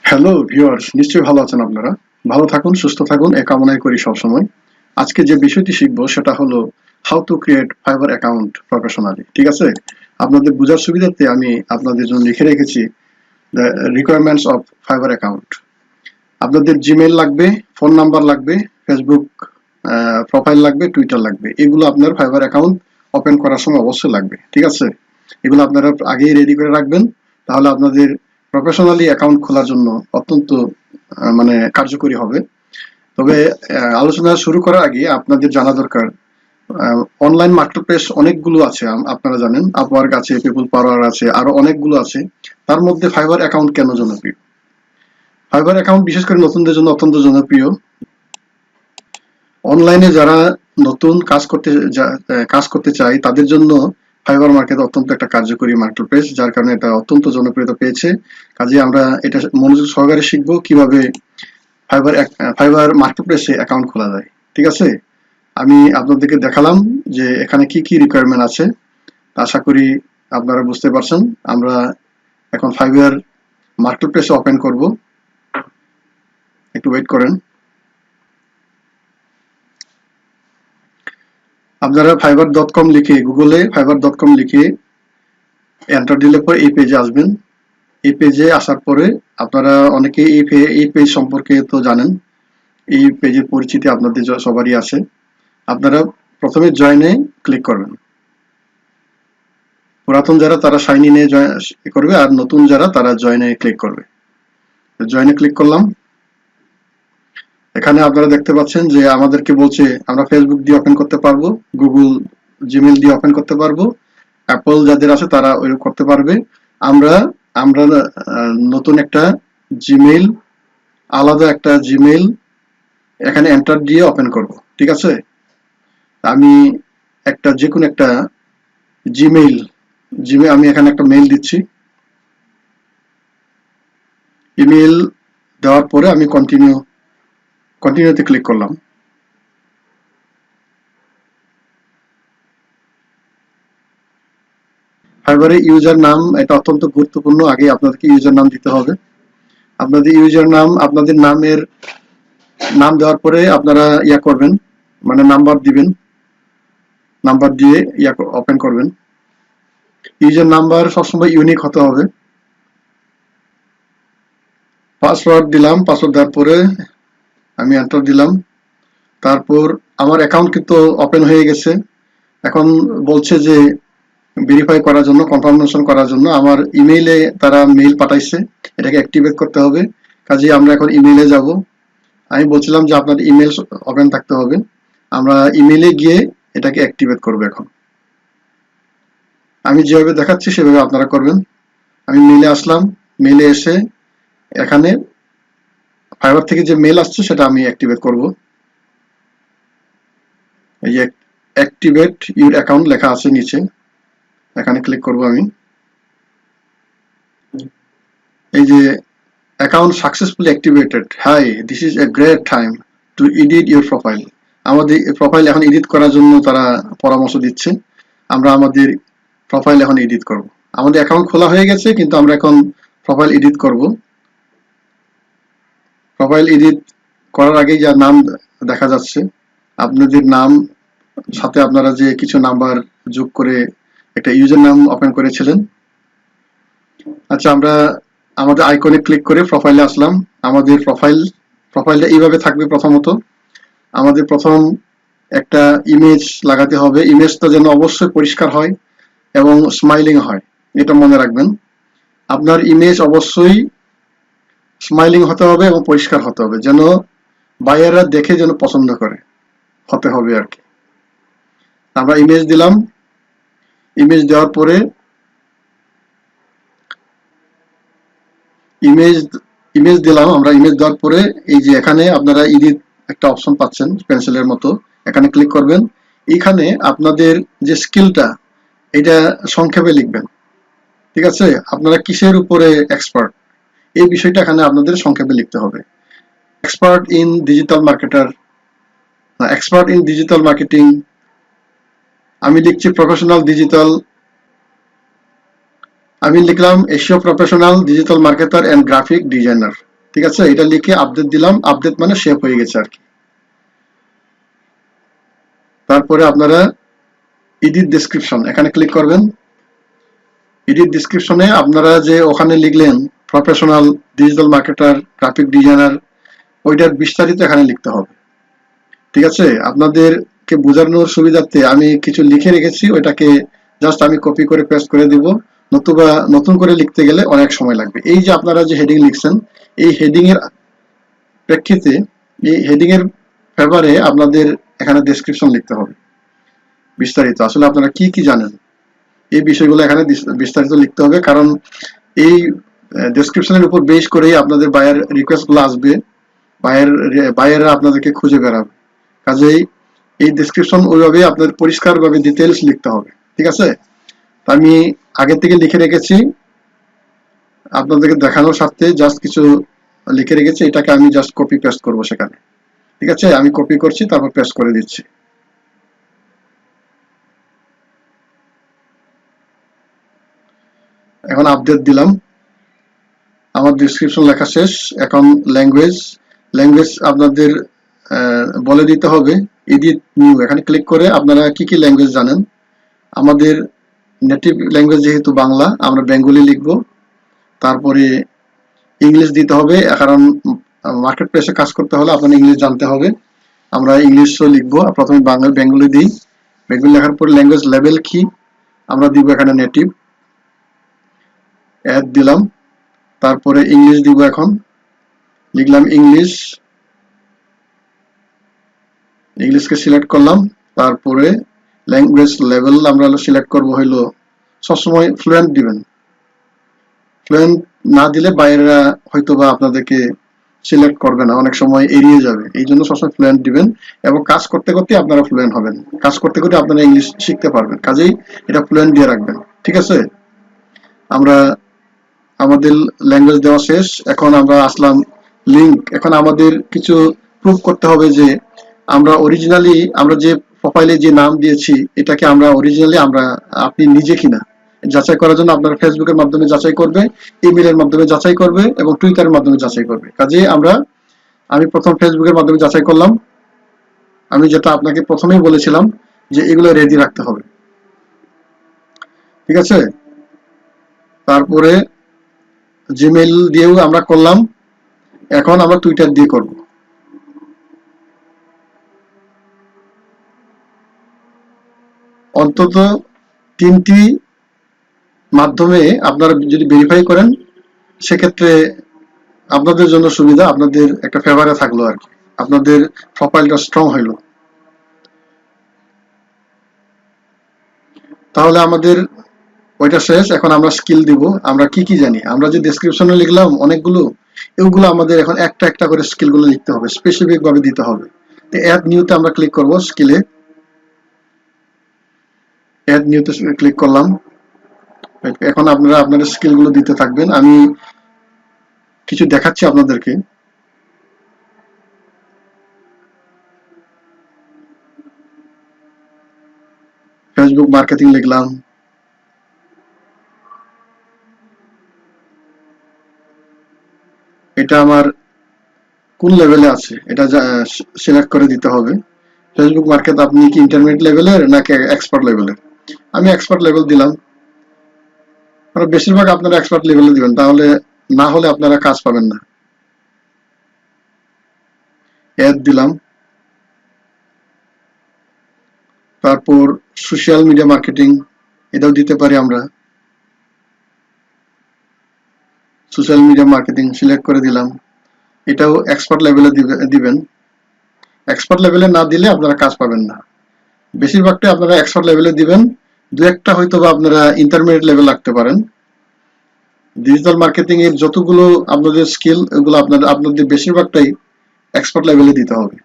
Hello viewers, নিশ্চয়ই ভালো আছেন আপনারা। ভালো থাকুন, সুস্থ থাকুন এ কামনাই করি সবসময়। আজকে যে বিষয়টি শিখবো সেটা হলো how to create fibre account professionally. ঠিক আছে? আপনাদের বোঝার সুবিধার্থে আমি আপনাদের জন্য লিখে রেখেছি the requirements of fibre account. আপনাদের জিমেইল লাগবে, ফোন নাম্বার লাগবে, ফেসবুক প্রোফাইল লাগবে, টুইটার লাগবে। এগুলো আপনার ফাইবার অ্যাকাউন্ট ওপেন করার সময় অবশ্যই লাগবে। ঠিক আছে? এগুলো আপনারা আগেই রেডি করে রাখবেন, তাহলে আপনাদের প্রফেশনালি অ্যাকাউন্ট খোলার জন্য অত্যন্ত মানে কার্যকরী হবে। তবে আলোচনা শুরু করার আগে আপনাদের জানা দরকার অনলাইন মার্কেটপ্লেস অনেকগুলো আছে। আপনারা জানেন আপওয়ার্ক আছে, পিপল পাওয়ার আছে, আরো অনেকগুলো আছে। তার মধ্যে ফাইবার অ্যাকাউন্ট কেন জনপ্রিয়? ফাইবার অ্যাকাউন্ট বিশেষ করে নতুনদের জন্য অত্যন্ত জনপ্রিয়। অনলাইনে যারা নতুন কাজ করতে চায় তাদের জন্য ফাইবার মার্কেট অত্যন্ত একটা কার্যকরী মার্কেটপ্লেস, যার কারণে এটা অত্যন্ত জনপ্রিয়তা পেয়েছে। কাজে আমরা এটা মনোযোগ সহকারে শিখবো কিভাবে ফাইবার মার্কেটপ্লেসে অ্যাকাউন্ট খোলা যায়। ঠিক আছে? আমি আপনাদেরকে দেখালাম যে এখানে কি কি রিকোয়ারমেন্ট আছে। আশা করি আপনারা বুঝতে পারছেন। আমরা এখন ফাইবার মার্কেটপ্লেসে ওপেন করব। একটু ওয়েট করেন। আপনারা fiverr.com লিখে গুগলে fiverr.com লিখে এন্টার দিলে পরে এই পেজে আসবেন। এই পেজে আসার পরে আপনারা অনেকে এই পেজ সম্পর্কে তো জানেন। এই পেজের পরিচিতি আপনাদের সবারই আছে। আপনারা প্রথমে জয়েনে ক্লিক করবেন। পুরাতন যারা তারা সাইন ইনে করবে, আর নতুন যারা তারা জয়েনে ক্লিক করবে। জয়েনে ক্লিক করলাম। এখানে আপনারা দেখতে পাচ্ছেন যে আমাদেরকে বলছে আমরা ফেসবুক দিয়ে ওপেন করতে পারবো, গুগল জিমেইল দিয়ে ওপেন করতে পারবো, অ্যাপল যাদের আছে তারা ওইরকম করতে পারবে। আমরা আমরা নতুন একটা জিমেইল, আলাদা একটা জিমেইল এখানে এন্টার দিয়ে ওপেন করব। ঠিক আছে? আমি যে কোনো একটা জিমেইল আমি এখানে একটা মেইল দিচ্ছি। ইমেইল দেওয়ার পরে আমি কন্টিনিউতে ক্লিক করলাম। ফাইবারে ইউজার নাম এটা অত্যন্ত গুরুত্বপূর্ণ। আগে আপনাদেরকে ইউজার নাম দিতে হবে। আপনাদের ইউজার নাম, আপনাদের নাম দেওয়ার পরে আপনারা করবেন, মানে নাম্বার দিবেন। নাম্বার দিয়ে ওপেন করবেন। ইউজার নাম্বার সবসময় ইউনিক হতে হবে। পাসওয়ার্ড দিলাম। পাসওয়ার্ড দেওয়ার পরে আমি এন্টার দিলাম। তারপর আমার অ্যাকাউন্ট কিন্তু ওপেন হয়ে গেছে। এখন বলছে যে ভেরিফাই করার জন্য, কনফার্মেশন করার জন্য আমার ইমেইলে তারা মেইল পাঠাইছে, এটাকে অ্যাক্টিভেট করতে হবে। কাজে আমরা এখন ইমেইলে যাব। আমি বলছিলাম যে আপনার ইমেইল ওপেন থাকতে হবে। আমরা ইমেইলে গিয়ে এটাকে অ্যাক্টিভেট করব। এখন আমি যেভাবে দেখাচ্ছি সেভাবে আপনারা করবেন। আমি মেইলে আসলাম। মেইলে এসে এখানে ফাইবার থেকে যে মেইল আসছে সেটা আমি অ্যাক্টিভেট করব। এই যে অ্যাক্টিভেট ইউর অ্যাকাউন্ট লেখা আছে নিচে, এখানে ক্লিক করব আমি। এই যে account successfully activated, hi this is a great time to edit your profile. আমাদের প্রোফাইল এখন এডিট করার জন্য তারা পরামর্শ দিচ্ছে। আমরা আমাদের প্রোফাইল এখন এডিট করব। আমাদের অ্যাকাউন্ট খোলা হয়ে গেছে, কিন্তু আমরা এখন প্রোফাইল এডিট করব। প্রোফাইল এডিট করার আগে যা নাম দেখা যাচ্ছে, আপনাদের নাম সাথে আপনারা যে কিছু নাম্বার যোগ করে একটা ইউজার নাম ওপেন করেছিলেন। আচ্ছা, আমরা আমাদের আইকনে ক্লিক করে প্রোফাইলে আসলাম। আমাদের প্রোফাইলটা এইভাবে থাকবে। প্রথমত আমাদের প্রথম একটা ইমেজ লাগাতে হবে। ইমেজটা যেন অবশ্যই পরিষ্কার হয় এবং স্মাইলিং হয়, এটা মনে রাখবেন। আপনার ইমেজ অবশ্যই স্মাইলিং হতে হবে এবং পরিষ্কার হতে হবে, যেন বায়াররা দেখে যেন পছন্দ করে হতে হবে আর কি। আমরা ইমেজ দিলাম। ইমেজ দেওয়ার পরে ইমেজ দিলাম। আমরা ইমেজ দেওয়ার পরে এই যে এখানে আপনারা এডিট একটা অপশন পাচ্ছেন পেন্সিলের মতো, এখানে ক্লিক করবেন। এখানে আপনাদের যে স্কিলটা এটা সংক্ষেপে লিখবেন। ঠিক আছে? আপনারা কিসের উপরে এক্সপার্ট এই বিষয়টা এখানে আপনাদের সংক্ষেপে লিখতে হবে। Expert in digital marketer, expert in digital marketing. আমি লিখছি প্রফেশনাল ডিজিটাল, আমি লিখলাম Asia professional digital marketer and graphic designer. ঠিক আছে, এটা লিখে আপডেট দিলাম, আপডেট মানে সেভ হয়ে গেছে আর কি। তারপরে আপনারা এডিট ডেসক্রিপশন এখানে ক্লিক করবেন। এডিট ডেসক্রিপশনে আপনারা যে ওখানে লিখলেন professional digital marketer, graphic designer, ওইটার বিস্তারিত এখানে লিখতে হবে। ঠিক আছে, আপনাদেরকে বোঝানোর সুবিধার্থে আমি কিছু লিখে রেখেছি, ওইটাকে জাস্ট আমি কপি করে পেস্ট করে দিব, নতুবা নতুন করে লিখতে গেলে অনেক সময় লাগবে। এই যে আপনারা যে হেডিং লিখছেন, এই হেডিং এর প্রেক্ষিতে, এই হেডিং এর ফেভারে আপনাদের এখানে ডেসক্রিপশন লিখতে হবে বিস্তারিত, আসলে আপনারা কি কি জানেন এই বিষয়গুলো এখানে বিস্তারিত লিখতে হবে, কারণ এই ডেসক্রিপশনের উপর বেস করেই আপনাদের বায়ার রিকোয়েস্ট গুলো আসবে, বায়াররা আপনাদেরকে খুঁজে বেড়াবে। কাজেই এই ডেসক্রিপশন ওইভাবে আপনাদের পরিষ্কারভাবে ডিটেলস লিখতে হবে। ঠিক আছে, আমি আগে থেকে লিখে রেখেছি, আপনাদেরকে দেখানোর স্বার্থে জাস্ট কিছু লিখে রেখেছি, এটাকে আমি জাস্ট কপি পেস্ট করবো সেখানে। ঠিক আছে, আমি কপি করছি, তারপর পেস্ট করে দিচ্ছি। এখন আপডেট দিলাম, আমার ডেসক্রিপশন লেখা শেষ। এখন ল্যাঙ্গুয়েজ আপনাদের বলে দিতে হবে। এডিট নিউ এখানে ক্লিক করে আপনারা কি কি ল্যাঙ্গুয়েজ জানেন। আমাদের নেটিভ ল্যাঙ্গুয়েজ যেহেতু বাংলা, আমরা বেঙ্গলি লিখব। তারপরে ইংলিশ দিতে হবে, কারণ মার্কেট প্লেসে কাজ করতে হলে আপনার ইংলিশ জানতে হবে, আমরা ইংলিশও লিখবো। প্রথমে বেঙ্গলি দিই, বেঙ্গলি লেখার পর ল্যাঙ্গুয়েজ লেভেল কি আমরা দিব এখানে নেটিভ, অ্যাড দিলাম। তারপরে ইংলিশ দিব, এখন লিখলাম ইংলিশকে সিলেক্ট করলাম। তারপরে ল্যাঙ্গুয়েজ লেভেল আমরা সিলেক্ট করবো হইলো, সবসময় ফ্লুয়েন্ট দিবেন, ফ্লুয়েন্ট না দিলে বাইরেরা হয়তো বা আপনাদেরকে সিলেক্ট করবে না, অনেক সময় এড়িয়ে যাবে, এই জন্য সবসময় ফ্লুয়েন্ট দিবেন। এবং কাজ করতে করতে আপনারা ফ্লুয়েন্ট হবেন, কাজ করতে করতে আপনারা ইংলিশ শিখতে পারবেন, কাজেই এটা ফ্লুয়েন্ট দিয়ে রাখবেন। ঠিক আছে, আমরা আমাদের ল্যাঙ্গুয়েজ দেওয়া শেষ, এখন আমরা আসলাম লিঙ্ক। এখন আমাদের কিছু প্রুভ করতে হবে যে আমরা যে প্রোফাইলে যে নাম দিয়েছি এটাকে আমরা অরিজিনালি আপনি নিজে কিনা যাচাই করার জন্য আপনারা ফেসবুকের মাধ্যমে যাচাই করবে, ইমেলের মাধ্যমে যাচাই করবে এবং টুইটারের মাধ্যমে যাচাই করবে। কাজে আমি প্রথম ফেসবুকের মাধ্যমে যাচাই করলাম। আমি যেটা আপনাকে প্রথমেই বলেছিলাম যে এগুলো রেডি রাখতে হবে। ঠিক আছে, তারপরে জিমেইল দিয়েও আমরা করলাম, এখন আমরা টুইটার দিয়ে করব। অন্তত 3টি মাধ্যমে আপনারা যদি ভেরিফাই করেন, সেক্ষেত্রে আপনাদের জন্য সুবিধা, আপনাদের একটা ফেভারে থাকলো আর কি, আপনাদের প্রোফাইলটা স্ট্রং হইলো। তাহলে আমাদের ওইটা শেষ। এখন আমরা স্কিল দিব, আমরা কি কি জানি। আমরা যে ডেসক্রিপশনে লিখলাম অনেকগুলো, এগুলো আমাদের এখন একটা একটা করে স্কিলগুলো লিখতে হবে, স্পেসিফিক ভাবে দিতে হবে। তো অ্যাড নিউতে আমরা ক্লিক করব, স্কিলে অ্যাড নিউতে ক্লিক করলাম। এখন আপনারা আপনাদের স্কিলগুলো দিতে থাকবেন, আমি কিছু দেখাচ্ছি আপনাদেরকে। ফেসবুক মার্কেটিং লিখলাম, এটা আমার কোন লেভেলে আছে এটা সিলেক্ট করে দিতে হবে। ফেসবুক মার্কেট আপনি কি ইন্টারমিডিয়েট লেভেলের নাকি এক্সপার্ট লেভেলের? আমি এক্সপার্ট লেভেল দিলাম। বেশিরভাগ আপনারা এক্সপার্ট লেভেলে দিবেন, তাহলে না হলে আপনারা কাজ পাবেন না। অ্যাড দিলাম, তারপর সোশ্যাল মিডিয়া মার্কেটিং এটাও দিতে পারি আমরা। সোশ্যাল মিডিয়া মার্কেটিং সিলেক্ট করে দিলাম, এটাও এক্সপার্ট লেভেলে দিবেন। এক্সপার্ট লেভেলে না দিলে আপনারা কাজ পাবেন না, বেশিরভাগটাই আপনারা এক্সপার্ট লেভেলে দিবেন। দু একটা হয়তো বা আপনারা ইন্টারমিডিয়েট লেভেল রাখতে পারেন। ডিজিটাল মার্কেটিং এর যতগুলো আপনাদের স্কিল, এগুলো আপনাদের বেশিরভাগটাই এক্সপার্ট লেভেলে দিতে হবে,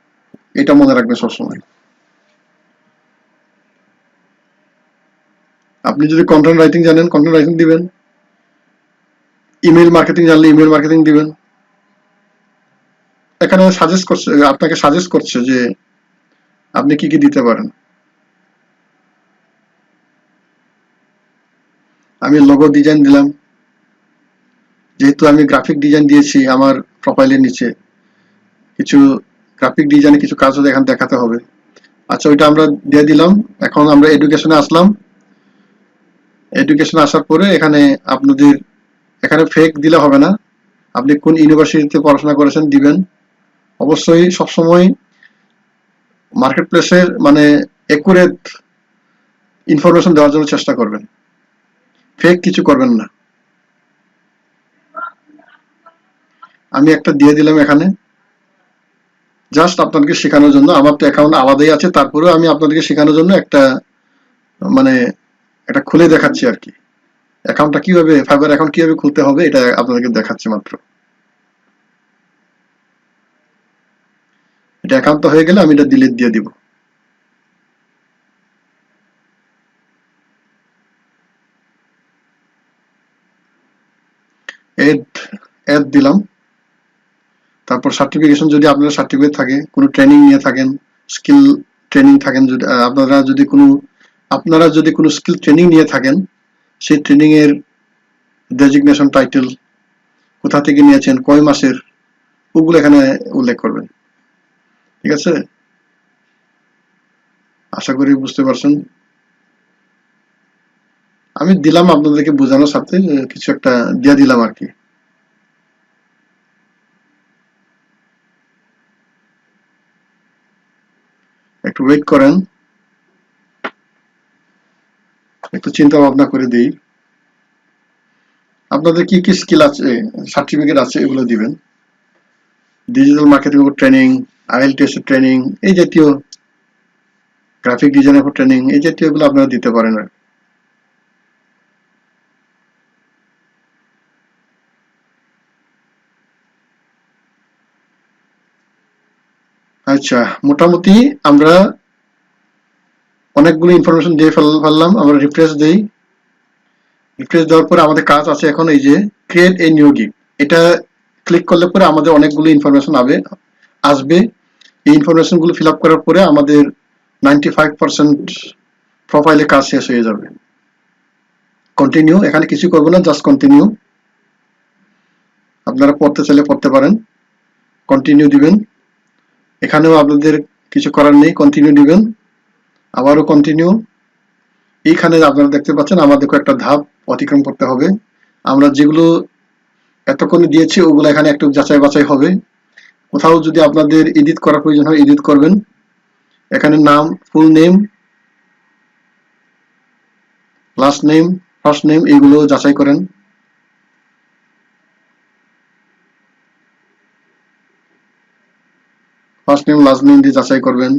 এটা মনে রাখবেন সবসময়। আপনি যদি কন্টেন্ট রাইটিং জানেন, কন্টেন্ট রাইটিং দিবেন। ইমেল মার্কেটিং জানলে ইমেল মার্কেটিং দিবেন। এখানে আপনাকে সাজেস্ট করছে যে আপনি কি কি দিতে পারেন। আমি লোগো ডিজাইন দিলাম, যেহেতু আমি গ্রাফিক ডিজাইন দিয়েছি, আমার প্রোফাইলের নিচে কিছু গ্রাফিক ডিজাইনে কিছু কাজও এখানে দেখাতে হবে। আচ্ছা, ওইটা আমরা দিয়ে দিলাম। এখন আমরা এডুকেশনে আসলাম। এডুকেশনে আসার পরে এখানে আপনাদের এখানে ফেক দিলে হবে না, আপনি কোন ইউনিভার্সিটিতে পড়াশোনা করেছেন দিবেন। অবশ্যই সবসময় মার্কেট প্লেসের মানে একুরেট ইনফরমেশন দেওয়ার জন্য চেষ্টা করবেন, ফেক কিছু করবেন না। আমি একটা দিয়ে দিলাম এখানে, জাস্ট আপনাদেরকে শেখানোর জন্য। আমার তো অ্যাকাউন্ট আলাদাই আছে, তারপরেও আমি আপনাদেরকে শেখানোর জন্য একটা মানে এটা খুলে দেখাচ্ছি আর কি। অ্যাকাউন্টটা কিভাবে, ফাইবার অ্যাকাউন্ট কিভাবে খুলতে হবে এটা আপনাদেরকে দেখাচ্ছি মাত্র। এটা অ্যাকাউন্টটা হয়ে গেলে আমি এটা ডিলিট দিয়ে দিব। এড এড দিলাম। তারপর সার্টিফিকেশন, যদি আপনার সার্টিফিকেট থাকে, কোনো ট্রেনিং নিয়ে থাকেন, স্কিল ট্রেনিং থাকেন, যদি আপনারা যদি কোনো স্কিল ট্রেনিং নিয়ে থাকেন, সেই ট্রেনিং এর ডেজিগনেশন টাইটেল, কোথা থেকে নিয়েছেন, কয় মাসের, ওগুলো এখানে উল্লেখ করবেন। ঠিক আছে, আশা করি বুঝতে পারছেন। আমি দিলাম আপনাদেরকে বোঝানোর সাথে কিছু একটা দিয়ে দিলাম আর কি। একটু ওয়েট করেন, একটু চিন্তা ভাবনা করে দিই। আপনাদের কি কি স্কিল আছে, সার্টিফিকেট আছে, এগুলো দিবেন। Digital marketing training, IELTS training, এই জাতীয় গ্রাফিক ডিজাইনের ট্রেনিং, এই জাতীয় এগুলো আপনারা দিতে পারেন। আচ্ছা, মোটামুটি আমরা অনেকগুলো ইনফরমেশন দিয়ে ফেললাম। আমরা রিফ্রেশ দেই। রিফ্রেশ দেওয়ার পরে আমাদের কাজ আছে এখন এই যে ক্রিয়েট এ নিউ গিগ। এটা ক্লিক করলে পরে আমাদের অনেকগুলো ইনফরমেশন আসবে। এই ইনফরমেশন গুলো ফিল আপ করার পরে আমাদের 95% প্রোফাইলে কাজ শেষ হয়ে যাবে। কন্টিনিউ, এখানে কিছু করবো না, জাস্ট কন্টিনিউ। আপনারা পড়তে চাইলে পড়তে পারেন, কন্টিনিউ দিবেন। এখানেও আপনাদের কিছু করার নেই, কন্টিনিউ দিবেন, আবারও কন্টিনিউ। এইখানে আপনারা দেখতে পাচ্ছেন আমাদের কয়েকটা ধাপ অতিক্রম করতে হবে। আমরা যেগুলো এতক্ষণ দিয়েছি ওগুলো এখানে একটু যাচাই বাছাই হবে। কোথাও যদি আপনাদের এডিট করার প্রয়োজন হয় এডিট করবেন। এখানে নাম, full name, last name, first name, এগুলো যাচাই করেন। ফার্স্ট নেম লাস্ট নেম দিয়ে যাচাই করবেন।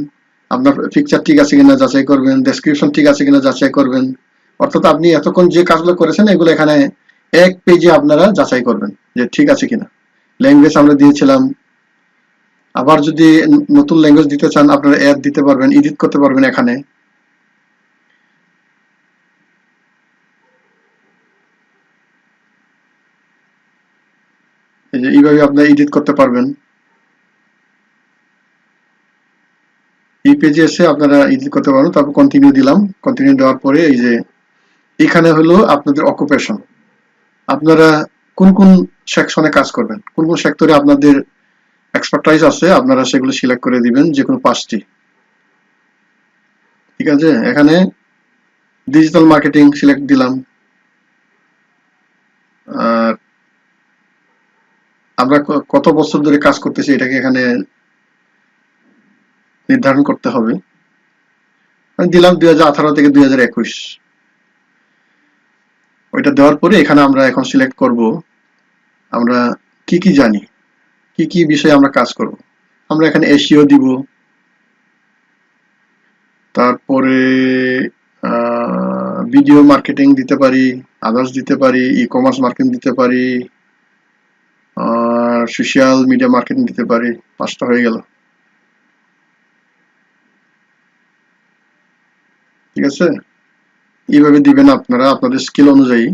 আপনার পিকচার ঠিক আছে কিনা যাচাই করবেন, ডেসক্রিপশন ঠিক আছে কিনা যাচাই করবেন। অর্থাৎ আপনি এতক্ষণ যে কাজগুলো করেছেন এগুলো এখানে এক পেজে আপনারা যাচাই করবেন যে ঠিক আছে কিনা। ল্যাঙ্গুয়েজ আমরা দিয়েছিলাম। আবার যদি নতুন ল্যাঙ্গুয়েজ দিতে চান আপনারা অ্যাড দিতে পারবেন, এডিট করতে পারবেন এখানে। এই যে এইভাবে আপনারা এডিট করতে পারবেন। এই পেজে এসে আপনারা এডিট করতে পারবেন। তারপর কন্টিনিউ দিলাম। কন্টিনিউ দেওয়ার পরে এই যে এখানে হলো আপনাদের অকুপেশন। আপনারা কোন কোন সেকশনে কাজ করবেন, কোন কোন সেক্টরে আপনাদের এক্সপার্টাইজ আছে, আপনারা সেগুলো সিলেক্ট করে দিবেন, যে কোনো 5টি। ঠিক আছে, এখানে ডিজিটাল মার্কেটিং সিলেক্ট দিলাম। আর আমরা কত বছর ধরে কাজ করতেছি এটাকে এখানে নির্ধারণ করতে হবে। আমি দিলাম 2018 থেকে 2021। ওইটা দেওয়ার পরে এখানে আমরা এখন সিলেক্ট করব আমরা কি কি জানি, কি কি বিষয়ে আমরা কাজ করব। আমরা এখানে এসইও দিব, তারপরে ভিডিও মার্কেটিং দিতে পারি, আদার্স দিতে পারি, ই কমার্স মার্কেটিং দিতে পারি, আর সোশ্যাল মিডিয়া মার্কেটিং দিতে পারি। 5টা হয়ে গেল। ঠিক আছে, এইভাবে দিবেন আপনারা আপনাদের স্কিল অনুযায়ী।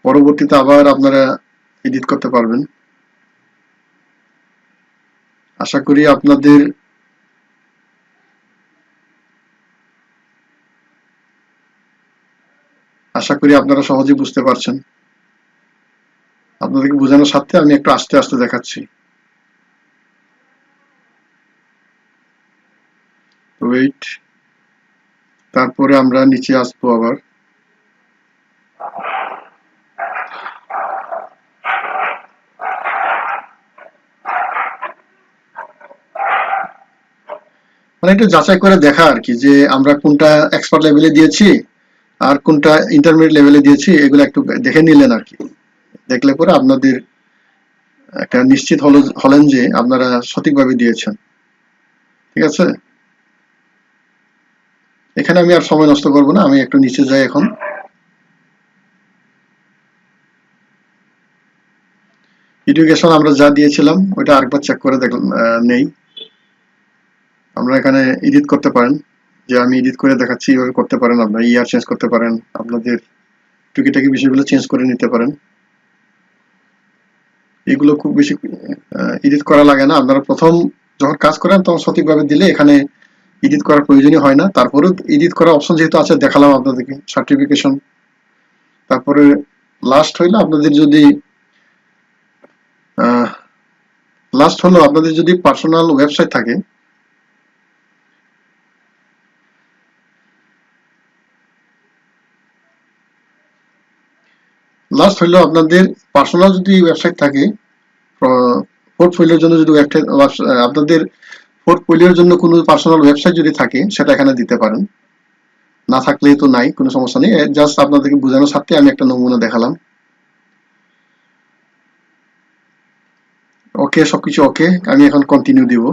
পরবর্তীতে আবার আপনারা এডিট করতে পারবেন। আশা করি আপনারা সহজে বুঝতে পারছেন। আপনাদেরকে বোঝানোর সাথে আমি একটু আস্তে আস্তে দেখাচ্ছি। ওয়েট, তারপরে আমরা নিচে আসবো আবার। মানে একটু যাচাই করে দেখা আর কি, যে আমরা কোনটা এক্সপার্ট লেভেলে দিয়েছি আর কোনটা ইন্টারমিডিয়েট লেভেলে দিয়েছি, এগুলো একটু দেখে নিলেন আর কি। দেখলে পরে আপনাদের একটা নিশ্চিত হলেন যে আপনারা সঠিকভাবে দিয়েছেন। ঠিক আছে, এখানে আমি আর সময় নষ্ট করবো না, আমি একটু নিচে যাই এখন। এডুকেশন আমরা যা দিয়েছিলাম ওইটা আরেকবার চেক করে দেখলাম নেই। আমরা এখানে এডিট করতে পারেন, যে আমি এডিট করে দেখাচ্ছি, এইভাবে করতে পারেন। আপনারা ইয়ার চেঞ্জ করতে পারেন, আপনাদের টুকিটাকি বিষয়গুলো চেঞ্জ করে নিতে পারেন। এগুলো খুব বেশি এডিট করা লাগে না। আপনারা প্রথম যখন কাজ করেন তখন সঠিকভাবে দিলে এখানে এডিট করার প্রয়োজনই হয় না। তারপরেও এডিট করার অপশন যেহেতু আছে, দেখালাম আপনাদেরকে সার্টিফিকেশন। তারপরে লাস্ট হইলো আপনাদের যদি পার্সোনাল ওয়েবসাইট থাকে, লাস্ট হইলো আপনাদের পার্সোনাল যদি ওয়েবসাইট থাকে, পোর্টফোলিওর জন্য যদি আপনাদের পোর্টফোলিওর জন্য কোনো পার্সোনাল ওয়েবসাইট যদি থাকে, সেটা এখানে দিতে পারেন। না থাকলে তো নাই, কোনো সমস্যা নেই। জাস্ট আপনাদেরকে বোঝানোর সাথে আমি একটা নমুনা দেখালাম। ওকে, সবকিছু ওকে, আমি এখন কন্টিনিউ দিব।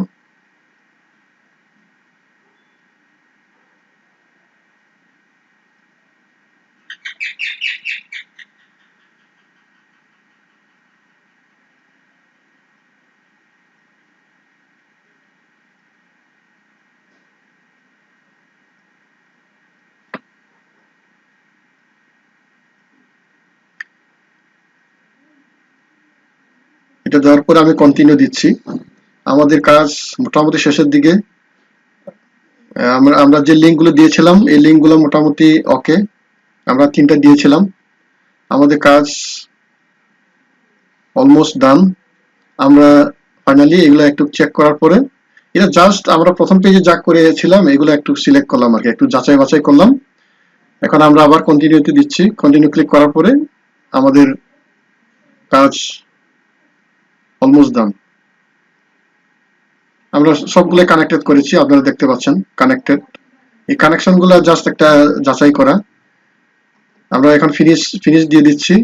এটা দেওয়ার পরে আমি কন্টিনিউ দিচ্ছি। আমাদের কাজ মোটামুটি শেষের দিকে। আমরা যে লিঙ্কগুলো দিয়েছিলাম, এই লিঙ্কগুলো মোটামুটি ওকে, আমরা 3টা দিয়েছিলাম। আমাদের কাজ অলমোস্ট ডান। আমরা ফাইনালি এগুলো একটু চেক করার পরে, এটা জাস্ট আমরা প্রথম পেজে যা করেছিলাম এগুলো একটু সিলেক্ট করলাম আর কি, একটু যাচাই বাছাই করলাম। এখন আমরা আবার কন্টিনিউতে দিচ্ছি। কন্টিনিউ ক্লিক করার পরে আমাদের কাজ অলমোস্ট ডান। আমরা সবগুলো কানেক্টেড করেছি, আপনারা দেখতে পাচ্ছেন কানেক্টেড। এই কানেকশন গুলো জাস্ট একটা যাচাই করা। আমরা এখন ফিনিশ দিয়ে দিচ্ছি।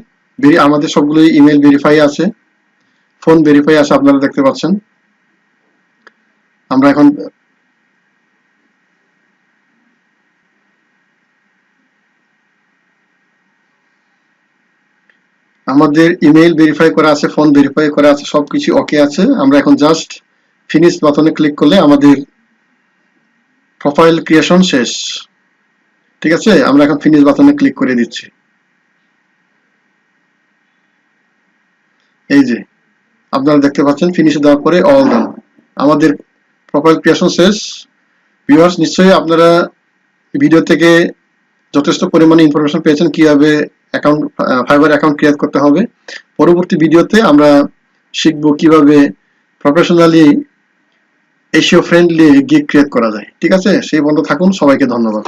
আমাদের সবগুলো ইমেল ভেরিফাই আছে, ফোন ভেরিফাই আছে, আপনারা দেখতে পাচ্ছেন। আমরা এখন আমাদের ইমেল ভেরিফাই করা আছে, ফোন ভেরিফাই করা আছে, সবকিছু ওকে আছে। আমরা এখন জাস্ট ফিনিশ বাটনে ক্লিক করলে আমাদের প্রোফাইল ক্রিয়েশন শেষ। ঠিক আছে, আমরা এখন ফিনিশ বাটনে ক্লিক করে দিচ্ছি। এই যে আপনারা দেখতে পাচ্ছেন, ফিনিশ দেওয়ার পরে অল ডান, আমাদের প্রোফাইল ক্রিয়েশন শেষ। ভিউয়ার্স, নিশ্চয়ই আপনারা ভিডিও থেকে যথেষ্ট পরিমাণে ইনফরমেশন পেয়েছেন কিভাবে ফাইবার অ্যাকাউন্ট ক্রিয়েট করতে হবে। পরবর্তী ভিডিওতে আমরা শিখব কিভাবে professionally SEO friendly gig create করা যায়। ঠিক আছে, সেই পর্যন্ত থাকুন। সবাইকে ধন্যবাদ।